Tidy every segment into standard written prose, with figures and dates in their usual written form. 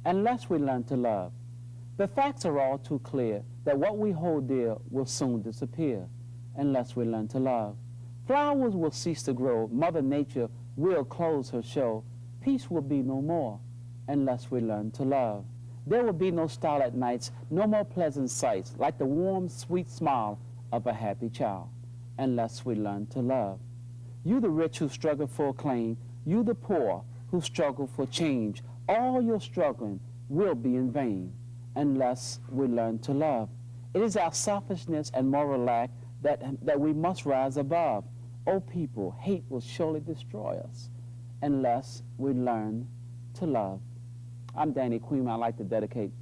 unless we learn to love. The facts are all too clear that what we hold dear will soon disappear unless we learn to love. Flowers will cease to grow, Mother Nature will close her show, peace will be no more unless we learn to love. There will be no starlit nights, no more pleasant sights, like the warm, sweet smile of a happy child, unless we learn to love. You the rich who struggle for acclaim, you the poor who struggle for change, all your struggling will be in vain, unless we learn to love. It is our selfishness and moral lack that we must rise above. Oh people, hate will surely destroy us, unless we learn to love. I'm Danny Queen. I'd like to dedicate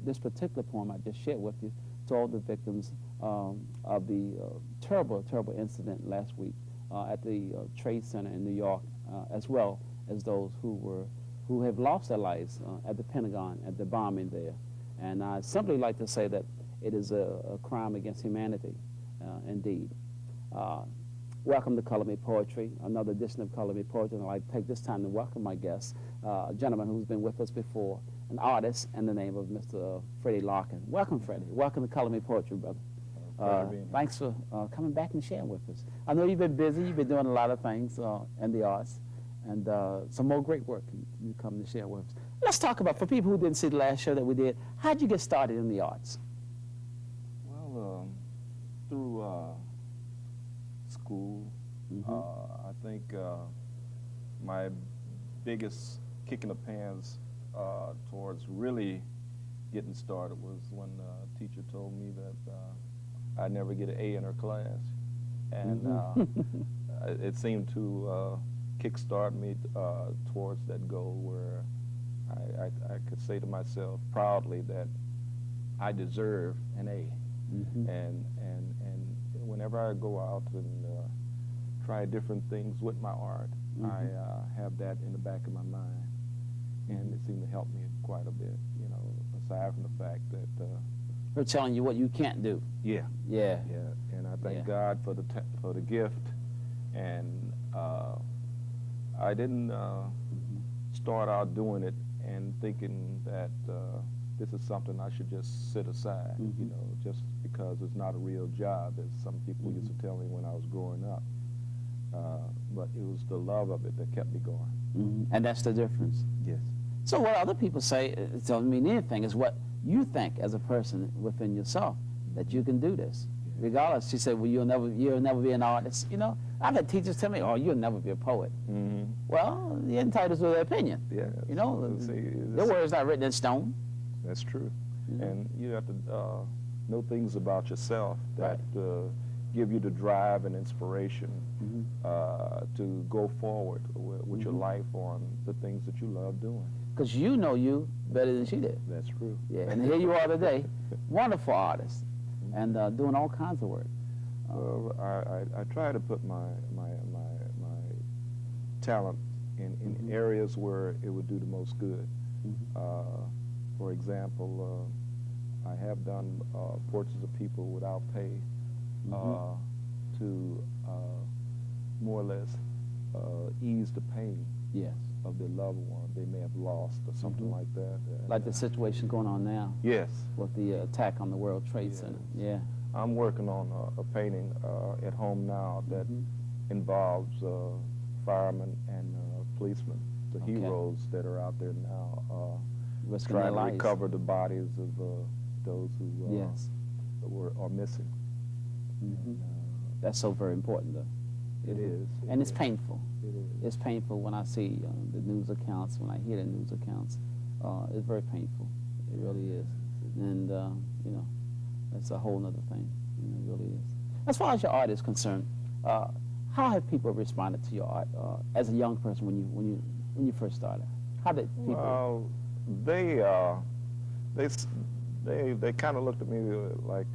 this particular poem I just shared with you to all the victims of the terrible, terrible incident last week at the Trade Center in New York, as well as those who have lost their lives at the Pentagon at the bombing there. And I'd simply like to say that it is a crime against humanity, indeed. Welcome to Color Me Poetry, another edition of Color Me Poetry. And I'd like to take this time to welcome my guest, a gentleman who's been with us before, an artist in the name of Mr. Freddie Larkin. Welcome, Freddie. Welcome to Color Me Poetry, brother. Thanks for coming back and sharing with us. I know you've been busy. You've been doing a lot of things in the arts, and some more great work you come to share with us. Let's talk about, for people who didn't see the last show that we did, how'd you get started in the arts? Well, through school. I think my biggest kick in the pants towards really getting started was when a teacher told me that I'd never get an A in her class. And it seemed to kickstart me towards that goal where I could say to myself proudly that I deserve an A. And whenever I go out and try different things with my art, I have that in the back of my mind, and it seemed to help me quite a bit, you know, aside from the fact that They're telling you what you can't do. Yeah. Yeah. Yeah, and I thank God for the gift, and I didn't start out doing it and thinking that this is something I should just sit aside, you know, just because it's not a real job, as some people used to tell me when I was growing up. But it was the love of it that kept me going. And that's the difference. Yes. So what other people say, it doesn't mean anything, is what you think as a person within yourself, that you can do this. Regardless, she said, well, you'll never be an artist. You know, I've had teachers tell me, oh, you'll never be a poet. Well, you're entitled to their opinion. Yeah. You know, their word's not written in stone. That's true. And you have to know things about yourself that give you the drive and inspiration to go forward with your life on the things that you love doing. Because you know you better than she did. That's true. Yeah, and here you are today, wonderful artist, and doing all kinds of work. Well, I try to put my talent in areas where it would do the most good. For example, I have done portraits of people without pay to more or less ease the pain of their loved one they may have lost or something like that. Like the situation going on now. Yes. With the attack on the World Trade Center. Yeah. I'm working on a painting at home now that involves firemen and policemen, the heroes that are out there now. Trying to recover the bodies of those who are missing. That's so very important, though. It is. And it's painful. It is. It's painful when I see the news accounts, when I hear the news accounts. It's very painful. It really is. And, you know, that's a whole other thing. You know, it really is. As far as your art is concerned, how have people responded to your art as a young person when you first started? How did people? Well, they kind of looked at me like,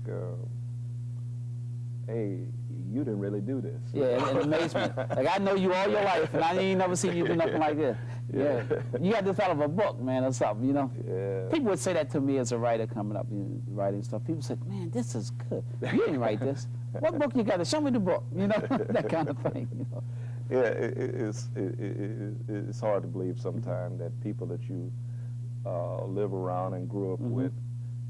hey, you didn't really do this. Yeah, in amazement. Like, I know you all your life, and I ain't never seen you do nothing like this. Yeah. You got this out of a book, man, or something, you know? Yeah. People would say that to me as a writer coming up and writing stuff. People said, man, this is good. You didn't write this. What book you got? Show me the book, you know? That kind of thing, you know? Yeah, it's hard to believe sometimes that people that you live around and grew up Mm-hmm. with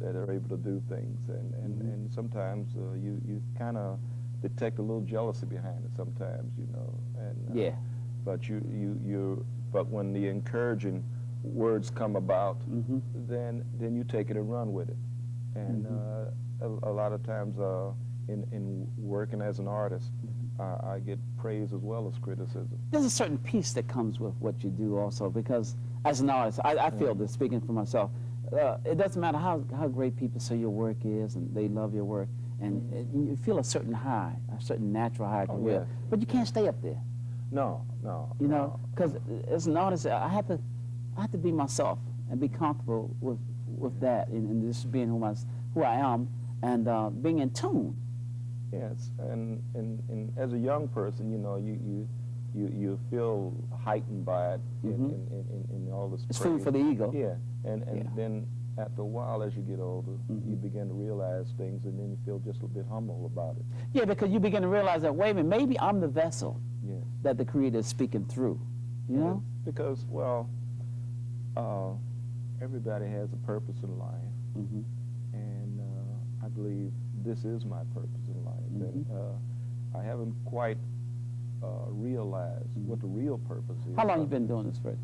that are able to do things. And sometimes you kind of detect a little jealousy behind it sometimes, you know. And Yeah. But but when the encouraging words come about, Mm-hmm. then you take it and run with it. And a lot of times in working as an artist, I get praise as well as criticism. There's a certain peace that comes with what you do also, because as an artist, I feel this, speaking for myself, it doesn't matter how great people say your work is and they love your work, and you feel a certain high, a certain natural high, if you will. yes. But you can't stay up there, No. you know, because as an artist, I have to be myself and be comfortable with that, and just being who I am, and being in tune. Yes, and as a young person, you know, you feel heightened by it in all this. It's praise. food for the ego. Yeah, and Yeah. then after a while, as you get older, you begin to realize things, and then you feel just a bit humble about it. Yeah, because you begin to realize that, wait a minute, maybe I'm the vessel Yeah. that the Creator is speaking through, you know? Because, well, everybody has a purpose in life, Mm-hmm. and I believe this is my purpose in life, and I haven't quite realized what the real purpose is. How long you been doing this, Freddie?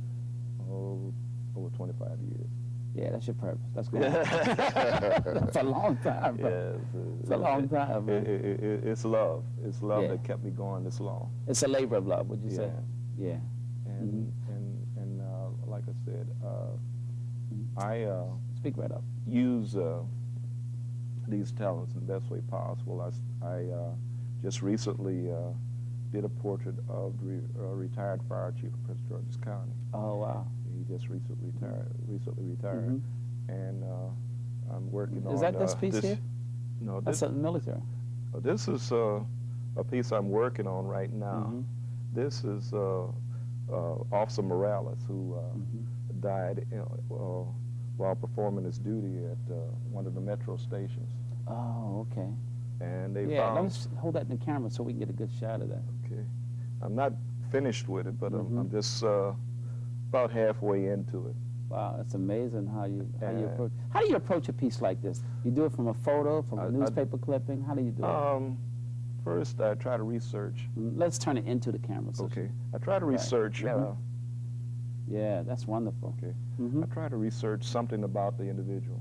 Oh, over 25 years. Yeah, that's your purpose. That's cool. That's a long time, bro. Yes, It's a long time, man. It's love. It's love Yeah. that kept me going this long. It's a labor of love, would you say? Yeah. Yeah. And like I said, I Speak right up. use these talents in the best way possible. I just recently did a portrait of the retired fire chief of Prince George's County. Oh, wow. He just recently retired, and I'm working on. Is that this piece here? No, That's this, a military. this is a piece I'm working on right now. This is Officer Morales, who died while performing his duty at one of the metro stations. Oh, okay. And they Yeah, let found. me just hold that in the camera so we can get a good shot of that. Okay, I'm not finished with it, but I'm just about halfway into it. Wow, that's amazing how you And- approach. How do you approach a piece like this? You do it from a photo, from a I- newspaper clipping? How do you do it? First, I try to research. Let's turn it into the camera. So Okay, I try to research. Yeah, that's wonderful. Okay, Mhm. I try to research something about the individual,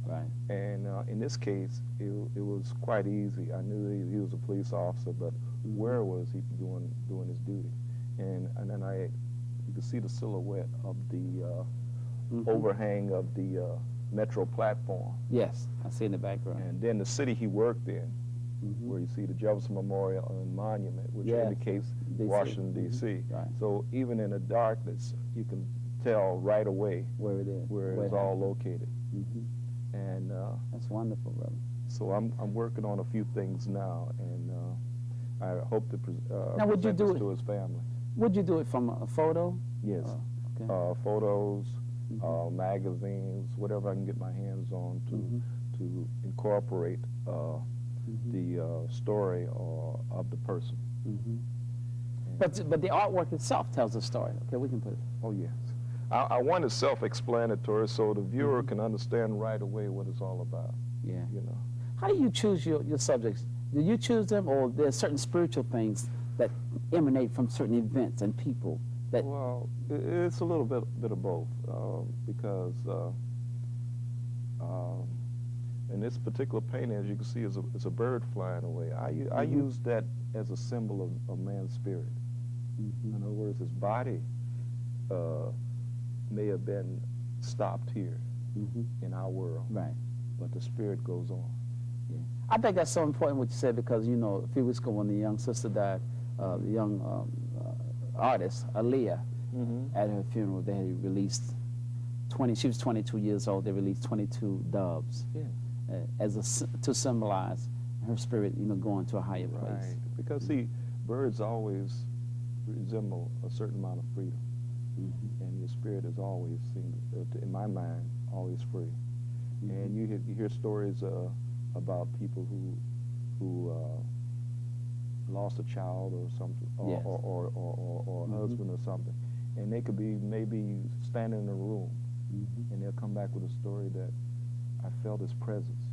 Right. and in this case, it was quite easy. I knew he was a police officer, but where was he doing his duty? And then you could see the silhouette of the overhang of the metro platform, Yes, I see in the background. and then the city he worked in, where you see the Jefferson Memorial and Monument, which Yeah. indicates DC. Washington, D.C. Right. So even in the darkness, you can tell right away Where it is. where it it's all happened. located. Mhm. And That's wonderful, brother. so I'm working on a few things now, and I hope to Now, would you present do this it- to his family. Would you do it from a photo? Yes. Okay. Photos, magazines, whatever I can get my hands on to incorporate the story of the person. But the artwork itself tells a story. Okay, we can put it. Oh, yes. I want it self-explanatory so the viewer can understand right away what it's all about, Yeah. you know. How do you choose your subjects? Do you choose them, or there's certain spiritual things that emanate from certain events and people that? Well, it's a little bit of both, because in this particular painting, as you can see, is a bird flying away. I use that as a symbol of man's spirit. In other words, his body may have been stopped here in our world, Right. but the spirit goes on. Yeah. I think that's so important what you said, because, you know, a few weeks ago when the young sister died, the young artist, Aaliyah, at her funeral, they had released she was 22 years old, they released 22 doves to symbolize her spirit, you know, going to a higher place. Right, because see, birds always resemble a certain amount of freedom, and your spirit is always, in my mind, always free. And you hear stories about people who lost a child or something, Yes. or a husband or something, and they could be maybe standing in a room, and they'll come back with a story that I felt his presence,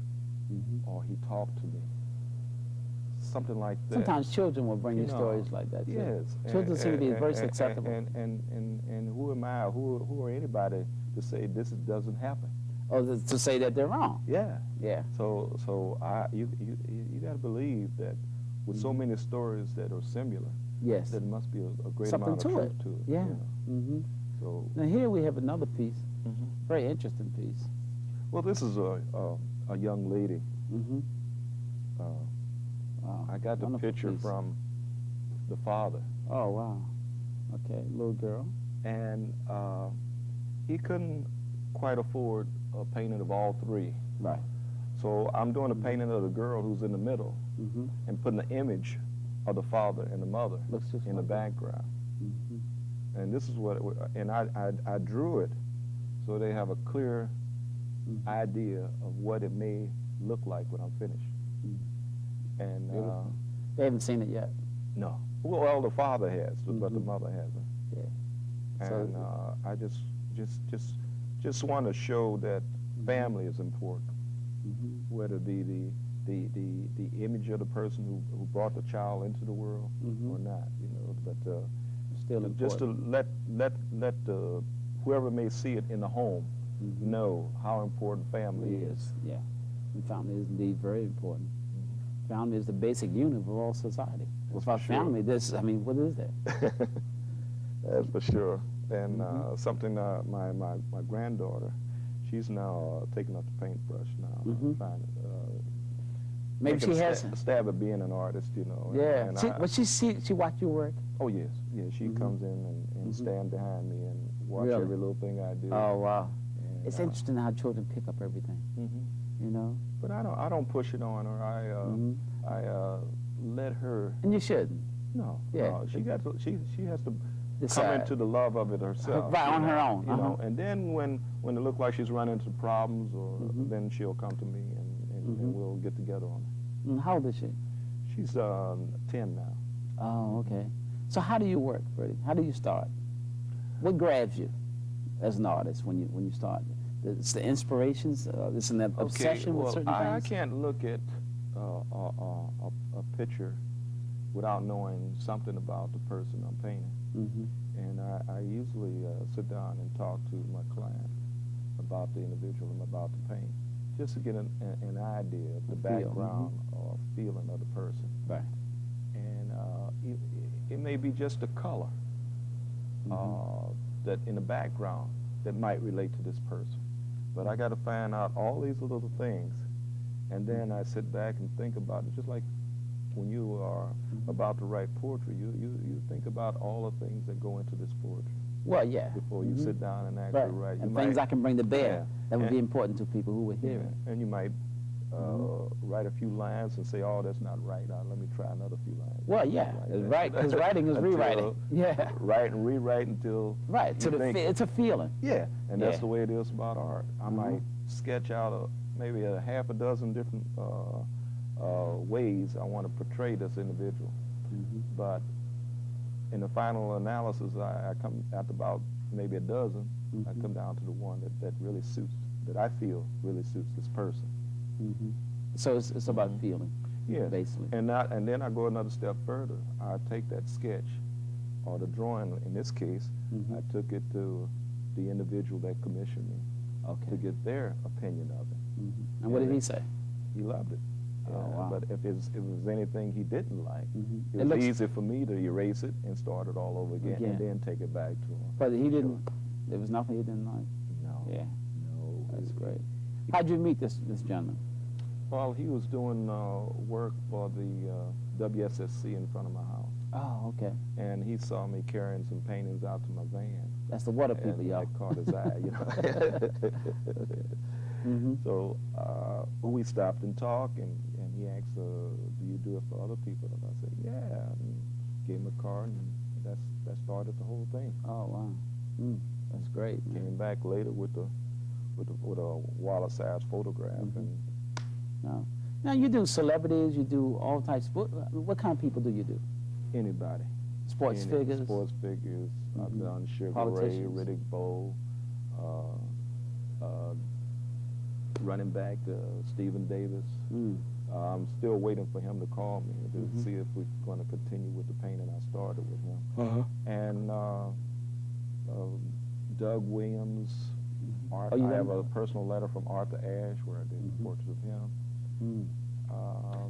or he talked to me. Something like that. Sometimes children will bring you stories like that, too. Yes. Children seem to be very susceptible. And who am I, who are anybody to say this doesn't happen? Or to say that they're wrong. Yeah. Yeah. So you got to believe that with so many stories that are similar, yes, there must be a great something amount of to truth it. to it. Yeah. You know? So now here we have another piece, very interesting piece. Well, this is a young lady. Wow. I got the Wonderful picture piece. from the father. Oh, wow. Okay, little girl. And he couldn't quite afford a painting of all three. Right. So I'm doing a painting of the girl who's in the middle and putting the image of the father and the mother Looks just in the like background. And this is what, and I drew it so they have a clear idea of what it may look like when I'm finished. And they haven't seen it yet. no, well, the father has, but the mother hasn't. Yeah. And I just want to show that family is important, whether it be the image of the person who brought the child into the world or not, you know. But still important. just to let whoever may see it in the home know how important family is. Yeah, and family is indeed very important. Family is the basic unit of all society. Without family, I mean, what is that? That's for sure. And something my granddaughter, she's now taking up the paintbrush now. Maybe she has a stab at being an artist, you know. Yeah, and but she watch your work. Oh yes, yeah. She comes in and stand behind me and watch Really? every little thing I do. Oh wow, And, it's interesting how children pick up everything. You know. But I don't push it on her. I let her. And you shouldn't. No. Yeah. No, she has to Decide. come into the love of it herself. Right, on her own. You know, and then when it looks like she's running into problems, or then she'll come to me and we'll get together on it. And how old is she? She's 10 now. Oh, okay. So how do you work, Freddie? How do you start? What grabs you as an artist when you start? It's the inspirations. It's an obsession with certain I things. can't look at a picture without knowing something about the person I'm painting. And I usually sit down and talk to my client about the individual I'm about to paint, just to get an idea of the background or feeling of the person. Right. And it may be just a color that in the background that might relate to this person. But I got to find out all these little things, and then I sit back and think about it, just like when you are about to write poetry, you think about all the things that go into this poetry. Well, yeah. Before you sit down and actually write. And things I can bring to bear that would be important to people who would hear it. And you might write a few lines and say, oh, that's not right. Let me try another few lines. Well, yeah, because writing is rewriting. Yeah. Write and rewrite until it's a feeling. Yeah, and that's the way it is about art. I might sketch out maybe a half a dozen different ways I want to portray this individual, but in the final analysis, I come at about maybe a dozen. I come down to the one that really suits, that I feel really suits this person. So it's about feeling, basically. And then I go another step further. I take that sketch, or the drawing in this case, I took it to the individual that commissioned me to get their opinion of it. And what did he say? He loved it. Wow. But if it was anything he didn't like, it was easy for me to erase it and start it all over again and then take it back to him. But he didn't, there was nothing he didn't like? No. Yeah. No. That's great. How'd you meet this gentleman? Well, he was doing work for the WSSC in front of my house. Oh, okay. And he saw me carrying some paintings out to my van. That's the water people, y'all. That caught his eye, you know. So we stopped and talked, and he asked, do you do it for other people? And I said, yeah. And gave him a card, and that started the whole thing. Oh, wow. That's great. Came back later with a wallet-sized photograph. And now you do celebrities, you do all types. What kind of people do you do? Anybody. Sports figures? Sports figures. I've done Sugar Ray, Riddick Bowe, running back, Stephen Davis. I'm still waiting for him to call me to see if we're going to continue with the painting I started with him. And Doug Williams. I have a personal letter from Arthur Ashe where I did portraits of him.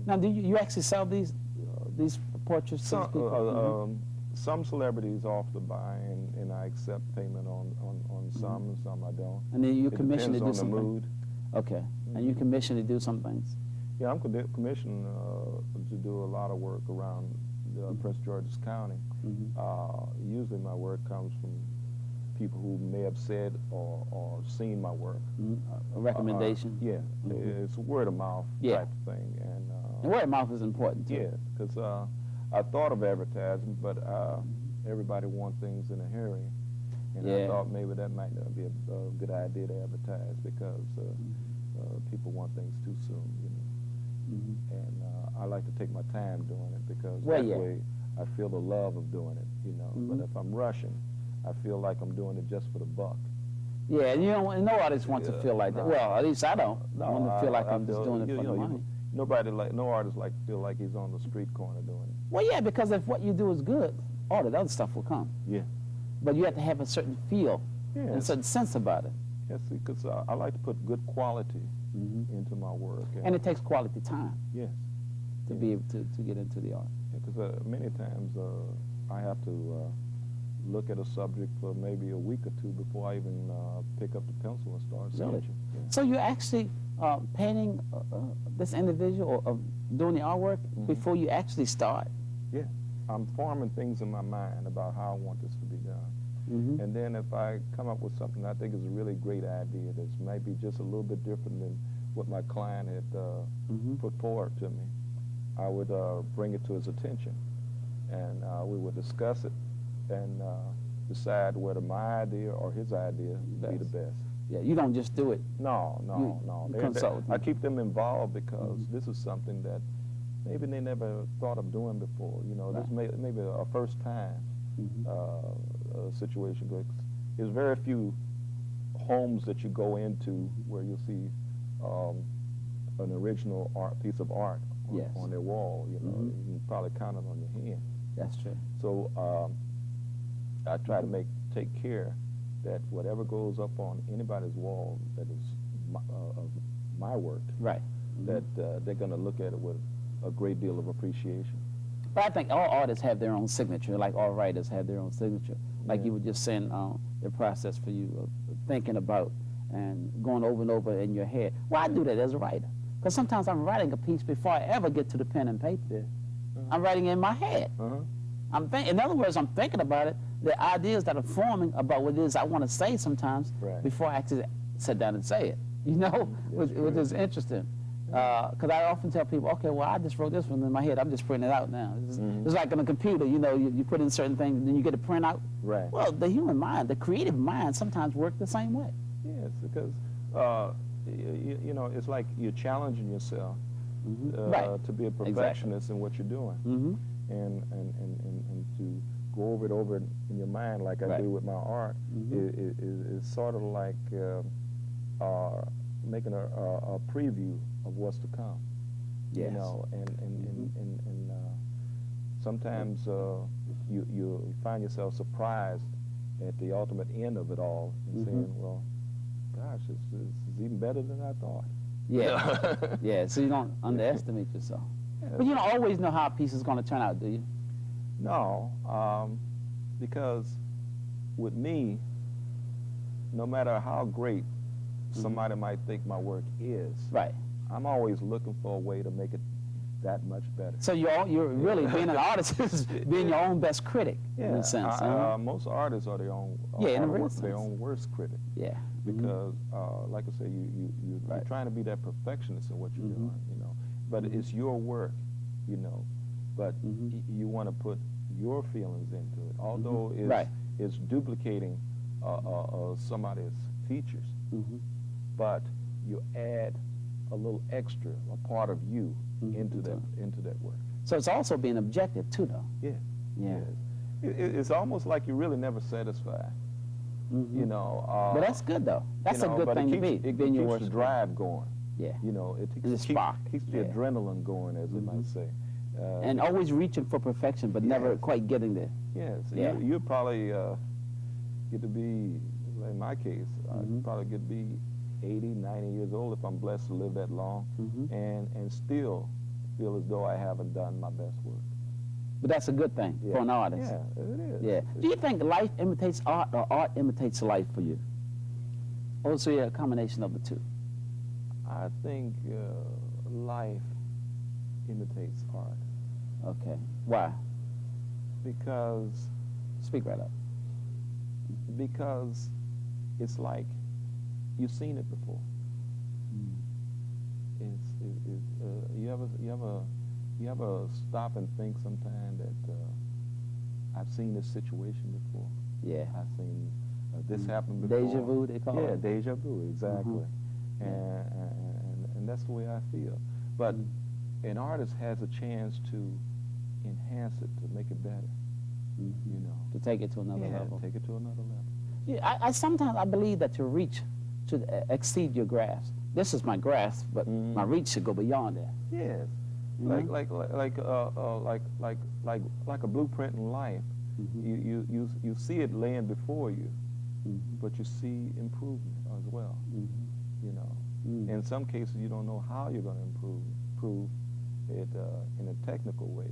Now, do you actually sell these portraits to these people? Some celebrities offer to buy, and I accept payment on some, and some I don't. And then you commission to do some something? mood. Okay. And you commission to do some things? Yeah, I'm commissioned to do a lot of work around Prince George's County. Usually my work comes from people who may have said or seen my work. A recommendation? Yeah, it's a word of mouth type of thing. And word of mouth is important too. Yeah, because I thought of advertising, but everybody wants things in a hurry. And I thought maybe that might not be a good idea to advertise because people want things too soon, you know. And I like to take my time doing it because that way I feel the love of doing it, you know. But if I'm rushing, I feel like I'm doing it just for the buck. Yeah, and you don't, no artist wants to feel like that. Well, at least I don't. I want to feel like I'm just doing it for the money. No artist like to feel like he's on the street corner doing it. Well, yeah, because if what you do is good, all that other stuff will come. Yeah. But you have to have a certain feel and a certain sense about it. Yes, because I like to put good quality into my work. And it takes quality time. Yes. To be able to get into the art. Because many times I have to look at a subject for maybe a week or two before I even pick up the pencil and start sketching. Yeah. So you're actually painting this individual or doing the artwork before you actually start? Yeah. I'm forming things in my mind about how I want this to be done. And then if I come up with something I think is a really great idea that's maybe just a little bit different than what my client had put forward to me, I would bring it to his attention. And we would discuss it and decide whether my idea or his idea would be the best. Yeah, you don't just do it. No. You consult. I keep them involved because this is something that maybe they never thought of doing before. You know, this may be a first time situation. There's very few homes that you go into where you'll see an original piece of art on their wall. You know, you can probably count it on your hand. That's true. So I try to take care that whatever goes up on anybody's wall that is of my work, that they're going to look at it with a great deal of appreciation. But I think all artists have their own signature, like all writers have their own signature. Like you were just saying, the process for you of thinking about and going over and over in your head. Well, I do that as a writer. Because sometimes I'm writing a piece before I ever get to the pen and paper. I'm writing in my head. In other words, I'm thinking about it, the ideas that are forming about what it is I want to say sometimes before I actually sit down and say it, you know, which is interesting. Because I often tell people, okay, well, I just wrote this one in my head. I'm just printing it out now. It's like on a computer, you know, you put in certain things, and then you get a printout. Right. Well, the human mind, the creative mind, sometimes work the same way. Yes, because, you know, it's like you're challenging yourself to be a perfectionist in what you're doing. And to go over it in your mind like I do with my art is sort of like making a preview of what's to come. Yes. You know, and sometimes you find yourself surprised at the ultimate end of it all and saying, well, gosh, this is even better than I thought. Yeah, yeah, so you don't underestimate yourself. But you don't always know how a piece is going to turn out, do you? No, because with me, no matter how great somebody might think my work is, I'm always looking for a way to make it that much better. So you're really being an artist is being your own best critic in a sense. Most artists are their own their own worst critic. Yeah. Because, like I say, you're trying to be that perfectionist in what you're doing, you know. But it's your work, you know. But you want to put your feelings into it, although it's duplicating somebody's features. But you add a little extra, a part of you into that work. So it's also being objective too, though. Yeah. It's almost like you're really never satisfied. Mm-hmm. You know. But that's good though. That's a good thing to be. It being your keeps worst the critic. drive going. Yeah. You know, it The spark. keeps the adrenaline going, as they might say. And always reaching for perfection, but never Yes. quite getting there. Yes. Yeah. You probably get to be, in my case, I probably get to be 80, 90 years old if I'm blessed to live that long, and still feel as though I haven't done my best work. But that's a good thing for an artist. Yeah, it is. Yeah. Do you think life imitates art or art imitates life for you? Or is it a combination of the two? I think life imitates art. Okay. Why? Because Speak right up. it's like you've seen it before. You ever stop and think sometime that I've seen this situation before. Yeah. I've seen this happen before. Deja vu, they call it. Yeah, deja vu, exactly. And that's the way I feel. But an artist has a chance to enhance it, to make it better. You know. To take it to another Yeah, level. take it to another level. Yeah, I sometimes I believe that your reach should exceed your grasp. This is my grasp, but my reach should go beyond that. Yes. Mhm. Like a blueprint in life. You see it laying before you, but you see improvement as well. You know, in some cases you don't know how you're going to improve it in a technical way,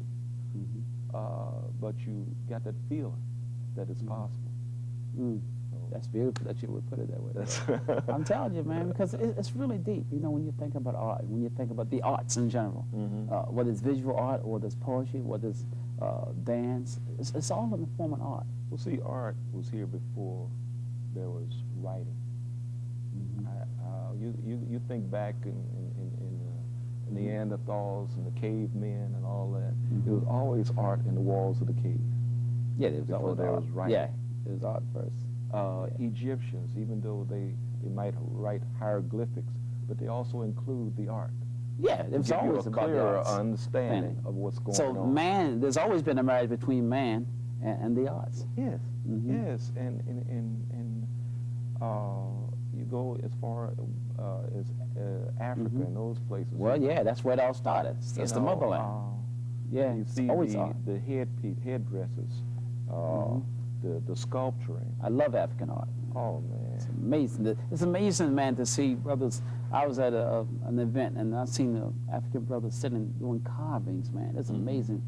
but you got that feeling that it's possible. That's beautiful that you would put it that way. That's I'm telling you, man, because it's really deep. You know, when you think about art, when you think about the arts in general, whether it's visual art, or whether it's poetry, whether it's dance, it's all in the form of art. Well, see, art was here before there was writing. You think back in the Neanderthals and the cavemen and all that. There was always art in the walls of the cave. Yeah, there was Before always there art. was writing. Yeah, it was art first. Egyptians, even though they might write hieroglyphics, but they also include the art. Yeah, it was Give you always a about the clearer arts. understanding of what's going So on. man, there's always been a marriage between man and the arts. Yes, yes, and you go as far as Africa and those places. Well, yeah, that's where it all started. It's the motherland. Yeah, you it's see always art. the headdresses, the sculpturing. I love African art. Oh man, It's amazing. It's amazing, man, to see brothers. I was at an event and I seen the African brothers sitting doing carvings, man. It's amazing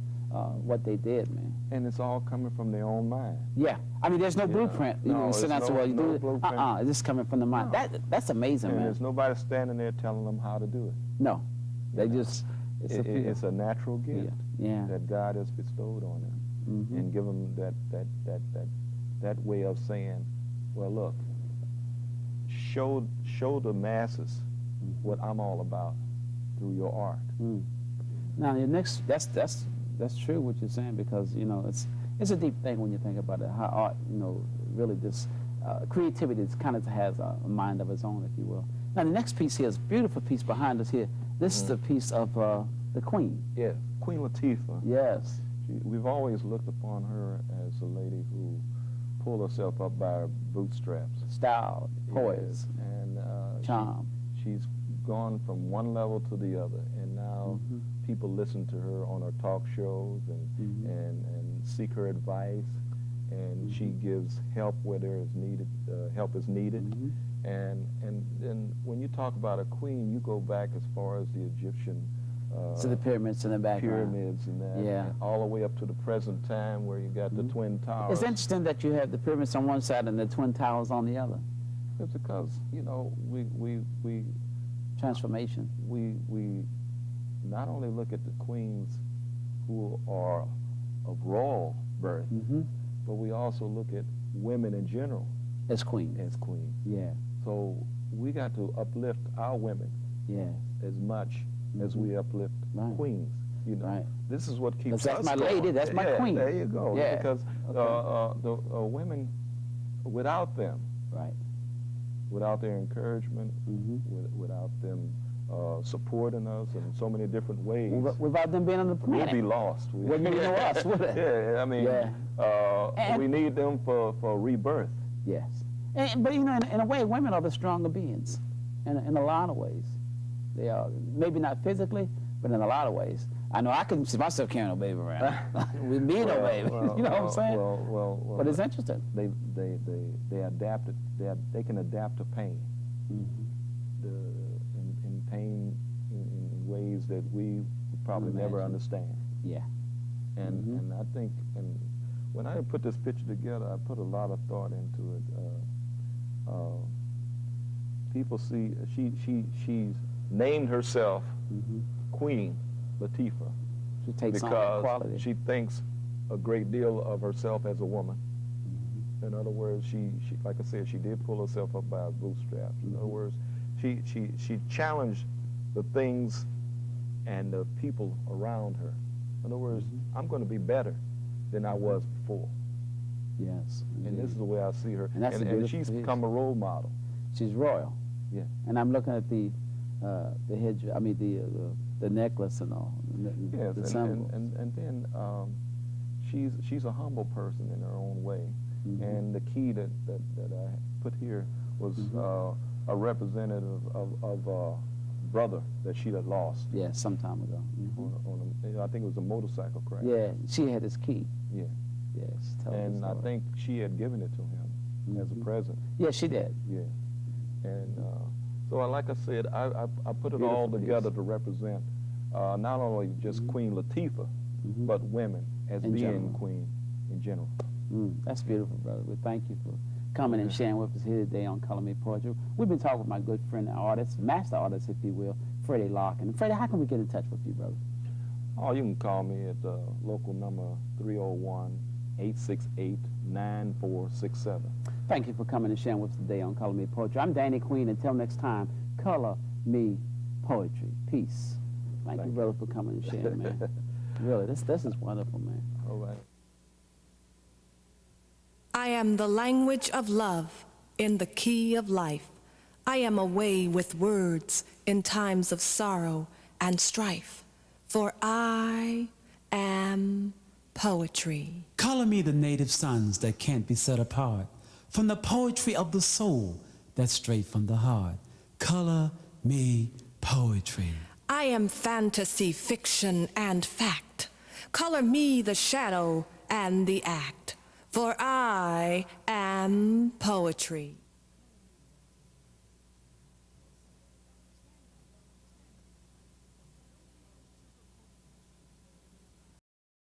what they did, man. and it's all coming from their own mind. Yeah, I mean, there's no Yeah. blueprint. You know, No, sit down and it's say, well, you no do it. blueprint. It's just coming from the mind. No. That's amazing, And man. there's nobody standing there telling them how to do it. No, they You know, just, it's a It's a natural gift Yeah. that God has bestowed on them, and give them that way of saying, well, look, show the masses what I'm all about through your art. Now, the next, that's true what you're saying, because, you know, it's a deep thing when you think about it, how art, you know, really this creativity kind of has a mind of its own, if you will. Now, the next piece here is a beautiful piece behind us here. This is the piece of the Queen. Yeah, Queen Latifah. Yes. We've always looked upon her as a lady who pulled herself up by her bootstraps. Style, poise, Yes, and charm. she's gone from one level to the other, and now people listen to her on her talk shows and seek her advice, and she gives help where there is needed. Help is needed, and when you talk about a queen, you go back as far as the Egyptian. To the pyramids in the background. Pyramids and that, Yeah. and all the way up to the present time where you got the Twin Towers. It's interesting that you have the pyramids on one side and the Twin Towers on the other. It's because, you know, we Transformation. not only look at the queens who are of royal birth, but we also look at women in general As queen. as queens. Yeah. So we got to uplift our women Yeah. as much as we uplift Right. queens. You know, Right. this is what keeps That's us my going. lady, that's my Yeah, queen. There you go. Yeah. Because the women, without them, Right. without their encouragement, without them supporting us in so many different ways, Without them being on the we'll planet. be lost. Wouldn't be no us, would it? Yeah, I mean, Yeah. And- we need them for rebirth. Yes. But you know, in a way, women are the stronger beings, in a lot of ways. They are, maybe not physically, but in a lot of ways. I know I can see myself carrying a baby around. With me and a baby, you know what I'm saying? Well, but it's interesting. They adapted. They can adapt to pain. Mm-hmm. In pain in ways that we would probably never understand. Yeah. And I think, and when I put this picture together, I put a lot of thought into it. People see she's named herself Queen Latifah She takes on that because quality. she thinks a great deal of herself as a woman. In other words, she like I said, she did pull herself up by her bootstraps. In other words, she challenged the things and the people around her. In other words, I'm going to be better than I was before. Yes. And this is the way I see her. And she's piece. become a role model. She's royal. Yeah. And I'm looking at the head, I mean the necklace and all. Yes, the symbols. and then she's a humble person in her own way. And the key that I put here was a representative of a brother that she had lost. Yeah, some time ago. I think it was a motorcycle crash. Yeah, she had his key. Yeah. Yes. And I think she had given it to him as a present. Yeah, she did. Yeah. And so, like I said, I put it all together to represent not only just Queen Latifah, but women as In being general. queen in general. That's beautiful, brother. We thank you for coming and sharing with us here today on Color Me Poetry. We've been talking with my good friend and artist, master artist, if you will, Freddie Larkin. Freddie, how can we get in touch with you, brother? Oh, you can call me at the local number 301-868-9467. Thank you for coming and sharing with us today on Color Me Poetry. I'm Danny Queen. Until next time, Color Me Poetry. Peace. Thank you, brother, for coming and sharing, man. Really, this is wonderful, man. All right. I am the language of love in the key of life. I am a way with words in times of sorrow and strife. For I am poetry. Color me the native sons that can't be set apart from the poetry of the soul that's straight from the heart. Color me poetry. I am fantasy, fiction, and fact. Color me the shadow and the act. For I am poetry.